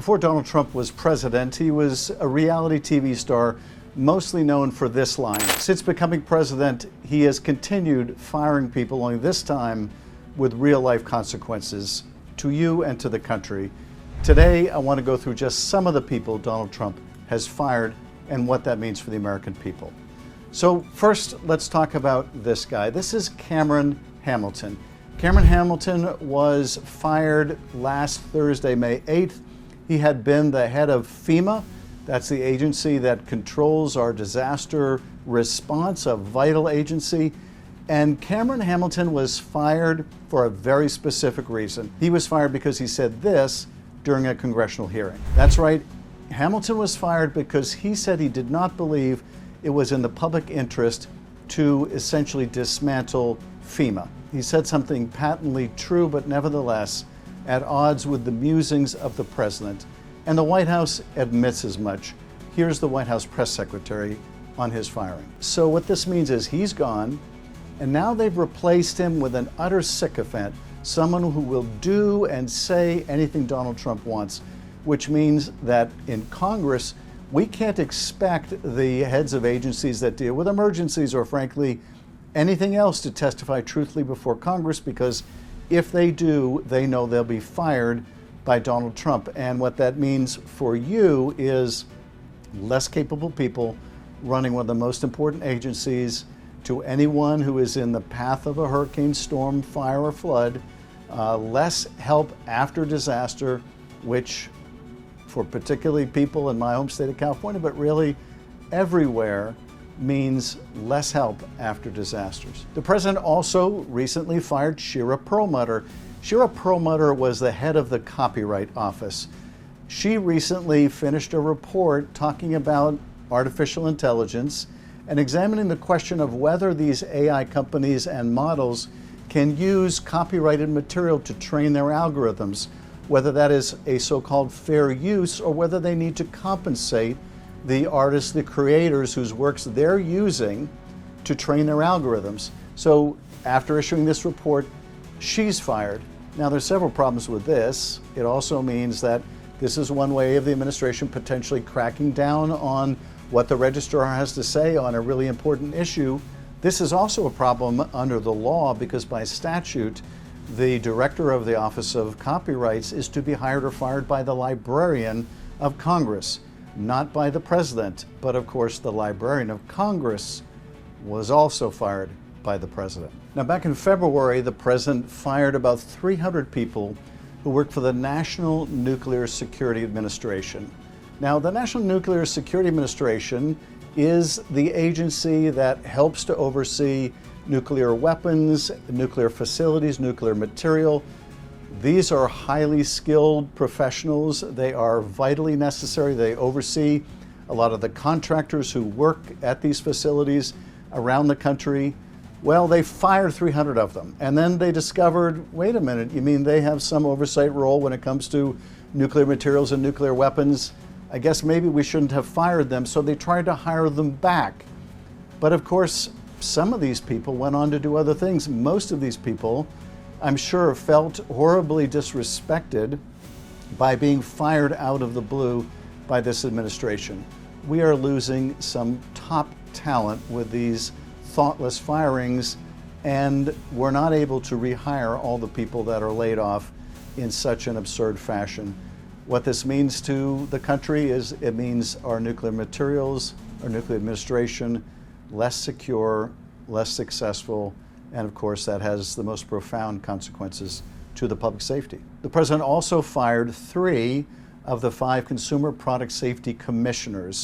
Before Donald Trump was president, he was a reality TV star mostly known for this line. Since becoming president, he has continued firing people, only this time with real-life consequences to you and to the country. Today, I want to go through just some of the people Donald Trump has fired and what that means for the American people. So first, let's talk about this guy. This is Cameron Hamilton. Cameron Hamilton was fired last Thursday, May 8th. He had been the head of FEMA. That's the agency that controls our disaster response, a vital agency. And Cameron Hamilton was fired for a very specific reason. He was fired because he said this during a congressional hearing. That's right, Hamilton was fired because he said he did not believe it was in the public interest to essentially dismantle FEMA. He said something patently true, but nevertheless at odds with the musings of the president. And the White House admits as much. Here's the White House press secretary on his firing. So what this means is he's gone, and now they've replaced him with an utter sycophant, someone who will do and say anything Donald Trump wants, which means that in Congress, we can't expect the heads of agencies that deal with emergencies or frankly, anything else to testify truthfully before Congress, because if they do, they know they'll be fired by Donald Trump. And what that means for you is less capable people running one of the most important agencies to anyone who is in the path of a hurricane, storm, fire, or flood, less help after disaster, which for particularly people in my home state of California, but really everywhere, means less help after disasters. The president also recently fired Shira Perlmutter. Shira Perlmutter was the head of the Copyright Office. She recently finished a report talking about artificial intelligence and examining the question of whether these AI companies and models can use copyrighted material to train their algorithms, whether that is a so-called fair use or whether they need to compensate the artists, the creators whose works they're using to train their algorithms. So after issuing this report, she's fired. Now there's several problems with this. It also means that this is one way of the administration potentially cracking down on what the registrar has to say on a really important issue. This is also a problem under the law because by statute, the director of the Office of Copyrights is to be hired or fired by the Librarian of Congress, not by the president. But of course, the Librarian of Congress was also fired by the president. Now, back in February, the president fired about 300 people who work for the National Nuclear Security Administration. Now, the National Nuclear Security Administration is the agency that helps to oversee nuclear weapons, nuclear facilities, nuclear material. These are highly skilled professionals. They are vitally necessary. They oversee a lot of the contractors who work at these facilities around the country. Well, they fired 300 of them. And then they discovered, wait a minute, you mean they have some oversight role when it comes to nuclear materials and nuclear weapons? I guess maybe we shouldn't have fired them. So they tried to hire them back. But of course, some of these people went on to do other things. Most of these people, I'm sure, felt horribly disrespected by being fired out of the blue by this administration. We are losing some top talent with these thoughtless firings, and we're not able to rehire all the people that are laid off in such an absurd fashion. What this means to the country is it means our nuclear materials, our nuclear administration, less secure, less successful, and of course that has the most profound consequences to the public safety. The president also fired 3 of the 5 consumer product safety commissioners.